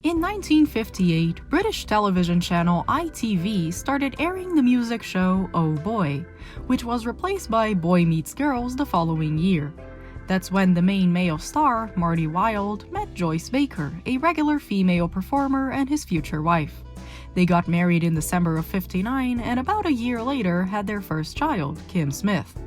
In 1958, British television channel ITV started airing the music show Oh Boy, which was replaced by Boy Meets Girls the following year. That's when the main male star, Marty Wilde, met Joyce Baker, a regular female performer and his future wife. They got married in December of '59 and about a year later had their first child, Kim Smith.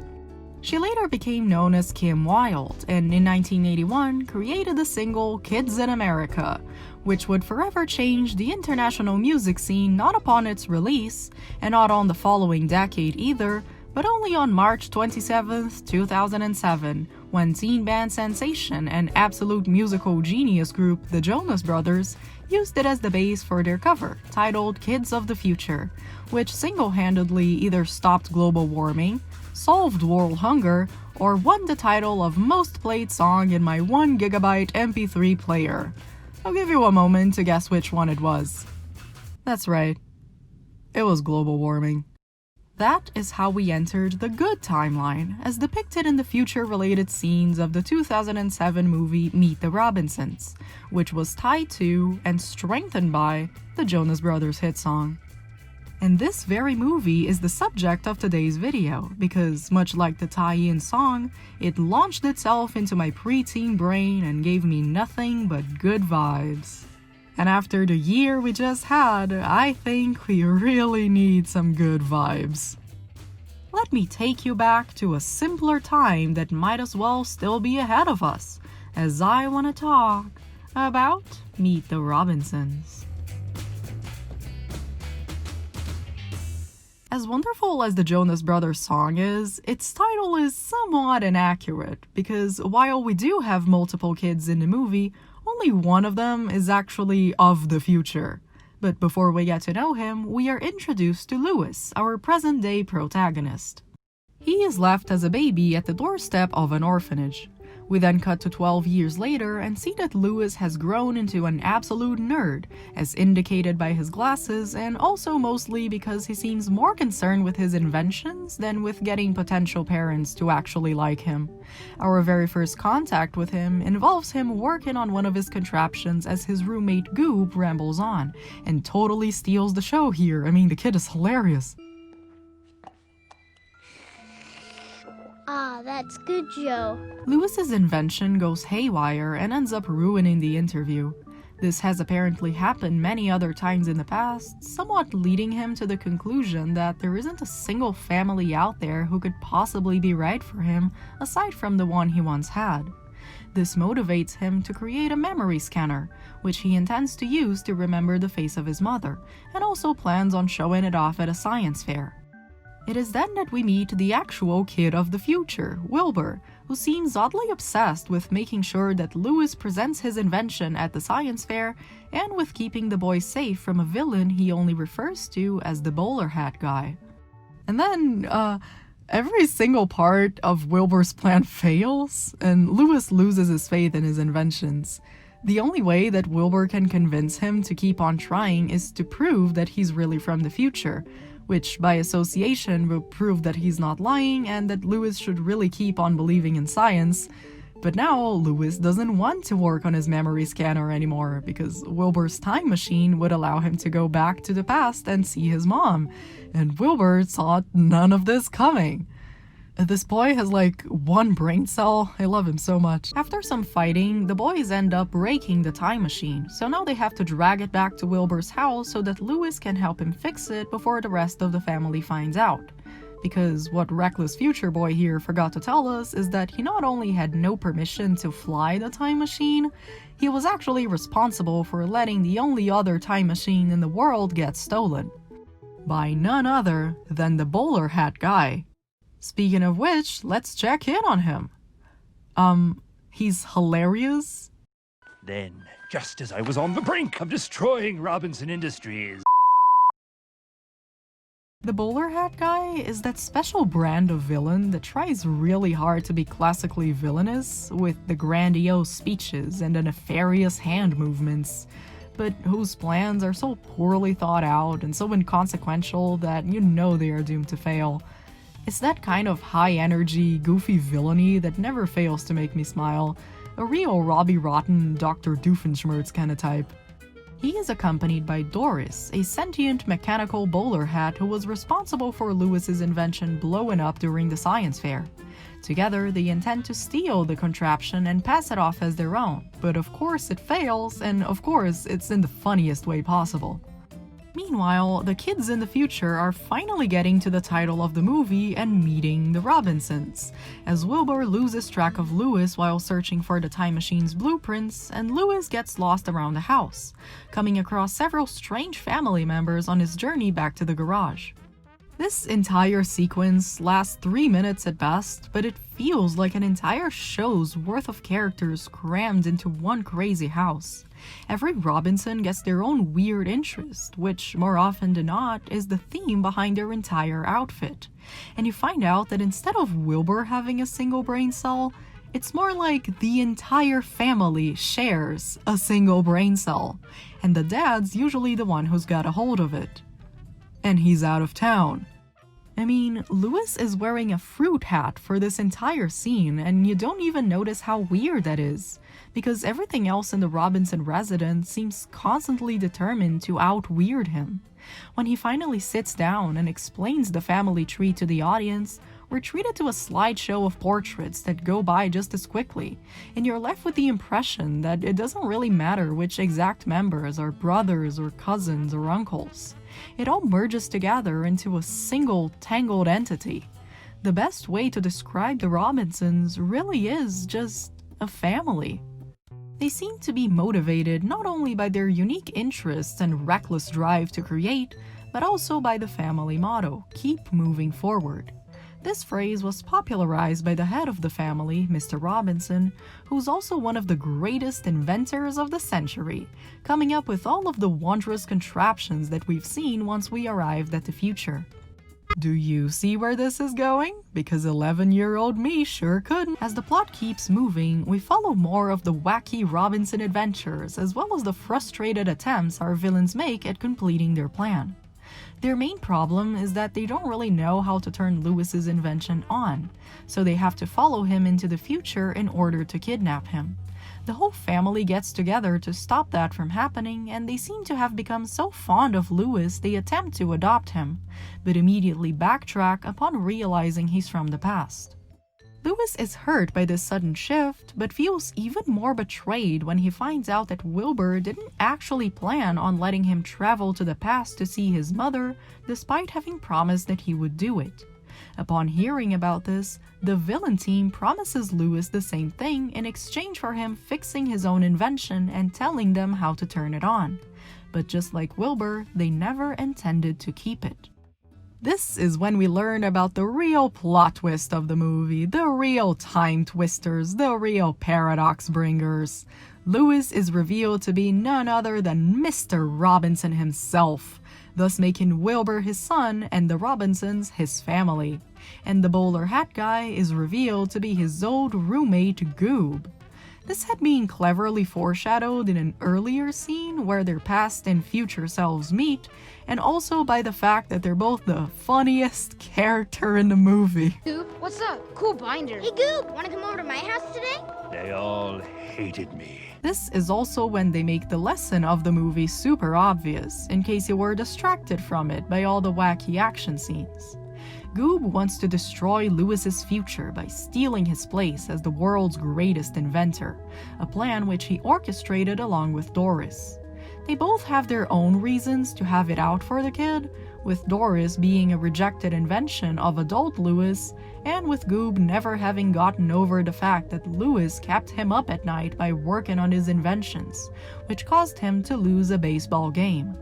She later became known as Kim Wilde and in 1981 created the single Kids in America, which would forever change the international music scene not upon its release, and not on the following decade either, but only on March 27, 2007, when teen band sensation and absolute musical genius group the Jonas Brothers used it as the base for their cover, titled Kids of the Future, which single-handedly either stopped global warming, solved world hunger, or won the title of most played song in my 1 GB MP3 player. I'll give you a moment to guess which one it was. That's right. It was global warming. That is how we entered the good timeline, as depicted in the future-related scenes of the 2007 movie Meet the Robinsons, which was tied to and strengthened by the Jonas Brothers hit song. And this very movie is the subject of today's video, because much like the tie-in song, it launched itself into my preteen brain and gave me nothing but good vibes. And after the year we just had, I think we really need some good vibes. Let me take you back to a simpler time that might as well still be ahead of us, as I want to talk about Meet the Robinsons. As wonderful as the Jonas Brothers song is, its title is somewhat inaccurate, because while we do have multiple kids in the movie, only one of them is actually of the future. But before we get to know him, we are introduced to Louis, our present-day protagonist. He is left as a baby at the doorstep of an orphanage. We then cut to 12 years later and see that Louis has grown into an absolute nerd, as indicated by his glasses, and also mostly because he seems more concerned with his inventions than with getting potential parents to actually like him. Our very first contact with him involves him working on one of his contraptions as his roommate Goob rambles on, and totally steals the show here. I mean, the kid is hilarious. Ah, that's good, Joe. Louis's invention goes haywire and ends up ruining the interview. This has apparently happened many other times in the past, somewhat leading him to the conclusion that there isn't a single family out there who could possibly be right for him aside from the one he once had. This motivates him to create a memory scanner, which he intends to use to remember the face of his mother, and also plans on showing it off at a science fair. It is then that we meet the actual kid of the future, Wilbur, who seems oddly obsessed with making sure that Louis presents his invention at the science fair and with keeping the boy safe from a villain he only refers to as the bowler hat guy. And then, every single part of Wilbur's plan fails, and Louis loses his faith in his inventions. The only way that Wilbur can convince him to keep on trying is to prove that he's really from the future, which by association will prove that he's not lying and that Louis should really keep on believing in science. But now Louis doesn't want to work on his memory scanner anymore because Wilbur's time machine would allow him to go back to the past and see his mom, and Wilbur saw none of this coming. This boy has like one brain cell. I love him so much. After some fighting, the boys end up breaking the time machine, so now they have to drag it back to Wilbur's house so that Louis can help him fix it before the rest of the family finds out. Because what reckless future boy here forgot to tell us is that he not only had no permission to fly the time machine, he was actually responsible for letting the only other time machine in the world get stolen. By none other than the bowler hat guy. Speaking of which, let's check in on him. He's hilarious. Then, just as I was on the brink of destroying Robinson Industries... The bowler hat guy is that special brand of villain that tries really hard to be classically villainous, with the grandiose speeches and the nefarious hand movements, but whose plans are so poorly thought out and so inconsequential that you know they are doomed to fail. It's that kind of high-energy, goofy villainy that never fails to make me smile. A real Robbie Rotten, Dr. Doofenshmirtz kind of type. He is accompanied by Doris, a sentient mechanical bowler hat who was responsible for Lewis's invention blowing up during the science fair. Together, they intend to steal the contraption and pass it off as their own, but of course it fails, and of course it's in the funniest way possible. Meanwhile, the kids in the future are finally getting to the title of the movie and meeting the Robinsons, as Wilbur loses track of Lewis while searching for the time machine's blueprints, and Lewis gets lost around the house, coming across several strange family members on his journey back to the garage. This entire sequence lasts 3 minutes at best, but it feels like an entire show's worth of characters crammed into one crazy house. Every Robinson gets their own weird interest, which, more often than not, is the theme behind their entire outfit. And you find out that instead of Wilbur having a single brain cell, it's more like the entire family shares a single brain cell, and the dad's usually the one who's got a hold of it. And he's out of town. I mean, Lewis is wearing a fruit hat for this entire scene, and you don't even notice how weird that is, because everything else in the Robinson residence seems constantly determined to out-weird him. When he finally sits down and explains the family tree to the audience, we're treated to a slideshow of portraits that go by just as quickly, and you're left with the impression that it doesn't really matter which exact members are brothers or cousins or uncles. It all merges together into a single, tangled entity. The best way to describe the Robinsons really is just a family. They seem to be motivated not only by their unique interests and reckless drive to create, but also by the family motto, keep moving forward. This phrase was popularized by the head of the family, Mr. Robinson, who's also one of the greatest inventors of the century, coming up with all of the wondrous contraptions that we've seen once we arrived at the future. Do you see where this is going? Because 11-year-old me sure couldn't. As the plot keeps moving, we follow more of the wacky Robinson adventures, as well as the frustrated attempts our villains make at completing their plan. Their main problem is that they don't really know how to turn Lewis's invention on, so they have to follow him into the future in order to kidnap him. The whole family gets together to stop that from happening, and they seem to have become so fond of Lewis they attempt to adopt him, but immediately backtrack upon realizing he's from the past. Lewis is hurt by this sudden shift, but feels even more betrayed when he finds out that Wilbur didn't actually plan on letting him travel to the past to see his mother, despite having promised that he would do it. Upon hearing about this, the villain team promises Lewis the same thing in exchange for him fixing his own invention and telling them how to turn it on. But just like Wilbur, they never intended to keep it. This is when we learn about the real plot twist of the movie, the real time twisters, the real paradox bringers. Lewis is revealed to be none other than Mr. Robinson himself, thus making Wilbur his son and the Robinsons his family. And the bowler hat guy is revealed to be his old roommate Goob. This had been cleverly foreshadowed in an earlier scene where their past and future selves meet, and also by the fact that they're both the funniest character in the movie. Goob, what's up? Cool binder. Hey Goob, wanna come over to my house today? They all hated me. This is also when they make the lesson of the movie super obvious, in case you were distracted from it by all the wacky action scenes. Goob wants to destroy Lewis's future by stealing his place as the world's greatest inventor, a plan which he orchestrated along with Doris. They both have their own reasons to have it out for the kid, with Doris being a rejected invention of adult Lewis, and with Goob never having gotten over the fact that Lewis kept him up at night by working on his inventions, which caused him to lose a baseball game.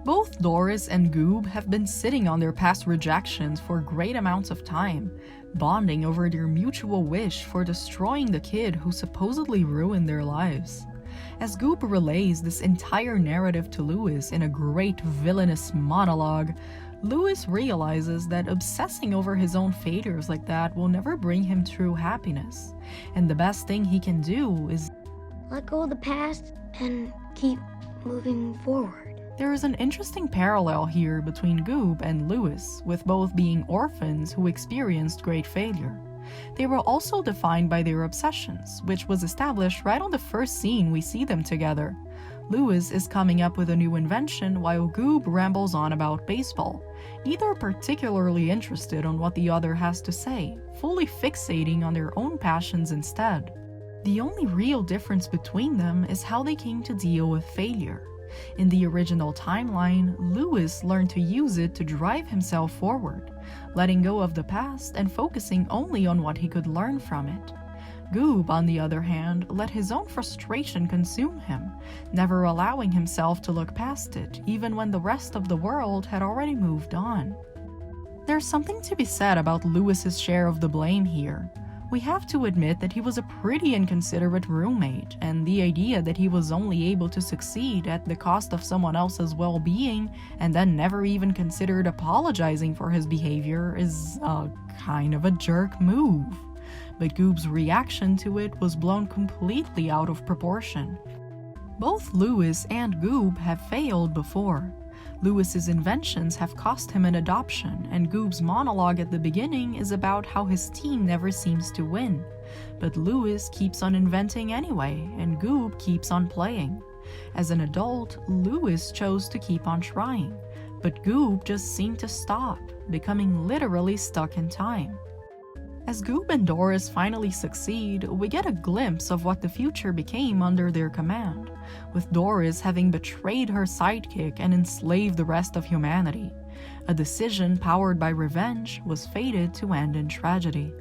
Both Doris and Goob have been sitting on their past rejections for great amounts of time, bonding over their mutual wish for destroying the kid who supposedly ruined their lives. As Goob relays this entire narrative to Lewis in a great villainous monologue, Lewis realizes that obsessing over his own failures like that will never bring him true happiness, and the best thing he can do is Let go of the past and keep moving forward. There is an interesting parallel here between Goob and Lewis, with both being orphans who experienced great failure. They were also defined by their obsessions, which was established right on the first scene we see them together. Lewis is coming up with a new invention while Goob rambles on about baseball, neither particularly interested on what the other has to say, fully fixating on their own passions instead. The only real difference between them is how they came to deal with failure. In the original timeline, Lewis learned to use it to drive himself forward, letting go of the past and focusing only on what he could learn from it. Goob, on the other hand, let his own frustration consume him, never allowing himself to look past it, even when the rest of the world had already moved on. There's something to be said about Lewis's share of the blame here. We have to admit that he was a pretty inconsiderate roommate, and the idea that he was only able to succeed at the cost of someone else's well-being and then never even considered apologizing for his behavior is a kind of a jerk move. But Goob's reaction to it was blown completely out of proportion. Both Lewis and Goob have failed before. Lewis's inventions have cost him an adoption, and Goob's monologue at the beginning is about how his team never seems to win. But Lewis keeps on inventing anyway, and Goob keeps on playing. As an adult, Lewis chose to keep on trying, but Goob just seemed to stop, becoming literally stuck in time. As Goob and Doris finally succeed, we get a glimpse of what the future became under their command, with Doris having betrayed her sidekick and enslaved the rest of humanity. A decision powered by revenge was fated to end in tragedy.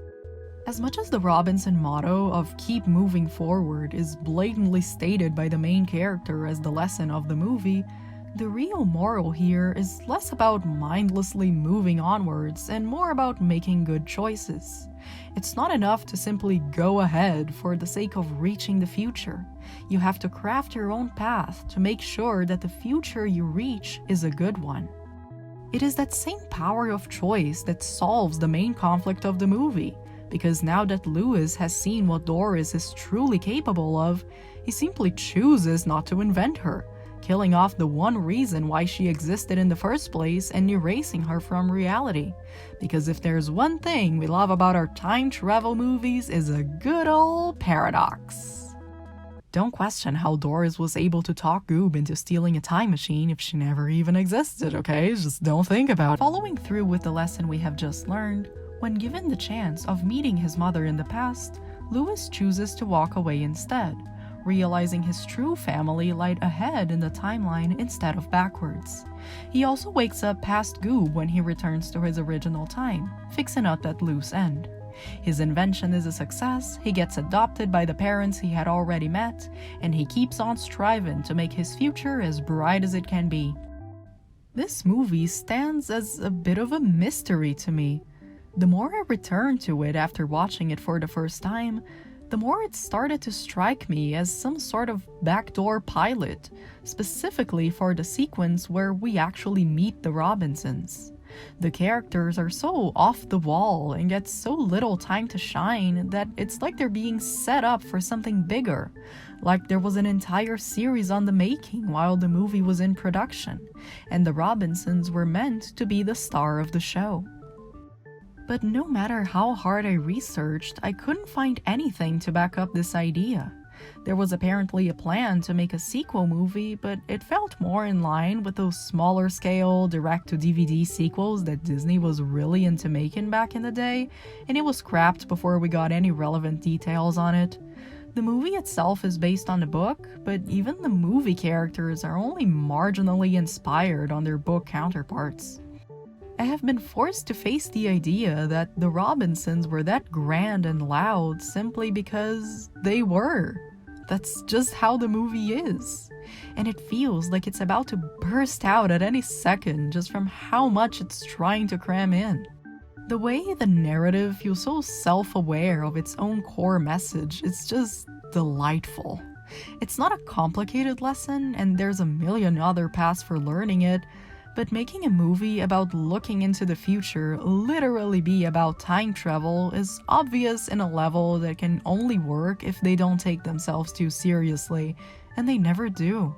As much as the Robinson motto of "keep moving forward" is blatantly stated by the main character as the lesson of the movie, the real moral here is less about mindlessly moving onwards and more about making good choices. It's not enough to simply go ahead for the sake of reaching the future. You have to craft your own path to make sure that the future you reach is a good one. It is that same power of choice that solves the main conflict of the movie, because now that Lewis has seen what Doris is truly capable of, he simply chooses not to invent her, killing off the one reason why she existed in the first place and erasing her from reality. Because if there's one thing we love about our time travel movies is a good old paradox. Don't question how Doris was able to talk Goob into stealing a time machine if she never even existed, okay? Just don't think about it. Following through with the lesson we have just learned, when given the chance of meeting his mother in the past, Lewis chooses to walk away instead, realizing his true family lied ahead in the timeline instead of backwards. He also wakes up past Goob when he returns to his original time, fixing up that loose end. His invention is a success, he gets adopted by the parents he had already met, and he keeps on striving to make his future as bright as it can be. This movie stands as a bit of a mystery to me. The more I return to it after watching it for the first time, the more it started to strike me as some sort of backdoor pilot, specifically for the sequence where we actually meet the Robinsons. The characters are so off the wall and get so little time to shine that it's like they're being set up for something bigger, like there was an entire series on the making while the movie was in production, and the Robinsons were meant to be the star of the show. But no matter how hard I researched, I couldn't find anything to back up this idea. There was apparently a plan to make a sequel movie, but it felt more in line with those smaller scale direct-to-DVD sequels that Disney was really into making back in the day, and it was scrapped before we got any relevant details on it. The movie itself is based on the book, but even the movie characters are only marginally inspired on their book counterparts. I have been forced to face the idea that the Robinsons were that grand and loud simply because they were. That's just how the movie is. And it feels like it's about to burst out at any second just from how much it's trying to cram in. The way the narrative feels so self-aware of its own core message is just delightful. It's not a complicated lesson, and there's a million other paths for learning it, but making a movie about looking into the future literally be about time travel is obvious in a level that can only work if they don't take themselves too seriously, and they never do.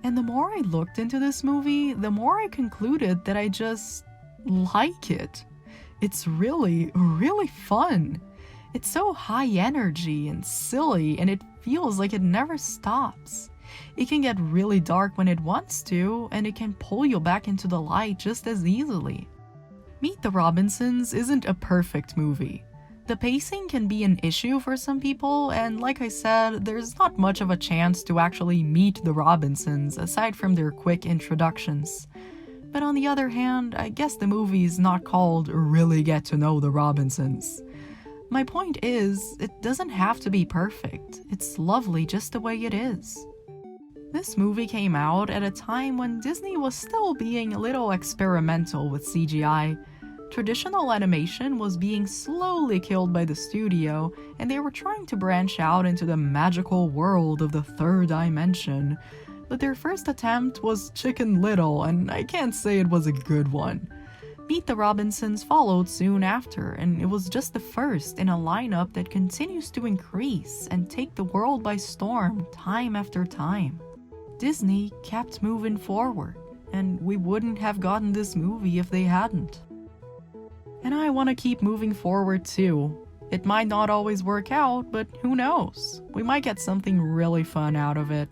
And the more I looked into this movie, the more I concluded that I just like it. It's really, really fun. It's so high energy and silly, and it feels like it never stops. It can get really dark when it wants to, and it can pull you back into the light just as easily. Meet the Robinsons isn't a perfect movie. The pacing can be an issue for some people, and like I said, there's not much of a chance to actually meet the Robinsons aside from their quick introductions. But on the other hand, I guess the movie's not called Really Get to Know the Robinsons. My point is, it doesn't have to be perfect. It's lovely just the way it is. This movie came out at a time when Disney was still being a little experimental with CGI. Traditional animation was being slowly killed by the studio, and they were trying to branch out into the magical world of the third dimension. But their first attempt was Chicken Little, and I can't say it was a good one. Meet the Robinsons followed soon after, and it was just the first in a lineup that continues to increase and take the world by storm time after time. Disney kept moving forward, and we wouldn't have gotten this movie if they hadn't. And I want to keep moving forward too. It might not always work out, but who knows? We might get something really fun out of it.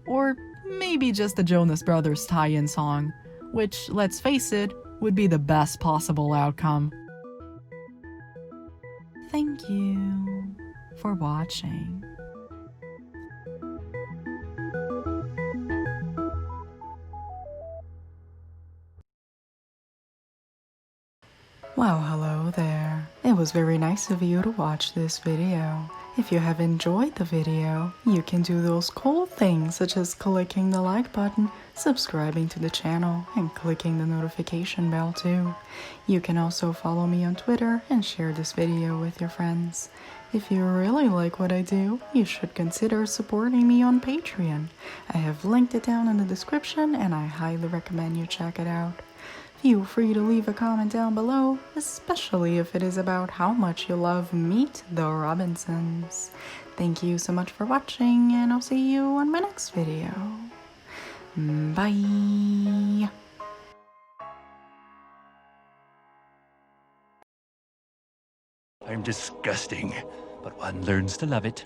Or maybe just a Jonas Brothers tie-in song, which, let's face it, would be the best possible outcome. Thank you for watching. Well, hello there. It was very nice of you to watch this video. If you have enjoyed the video, you can do those cool things such as clicking the like button, subscribing to the channel, and clicking the notification bell too. You can also follow me on Twitter and share this video with your friends. If you really like what I do, you should consider supporting me on Patreon. I have linked it down in the description and I highly recommend you check it out. Feel free to leave a comment down below, especially if it is about how much you love Meet the Robinsons. Thank you so much for watching, and I'll see you on my next video. Bye! I'm disgusting, but one learns to love it.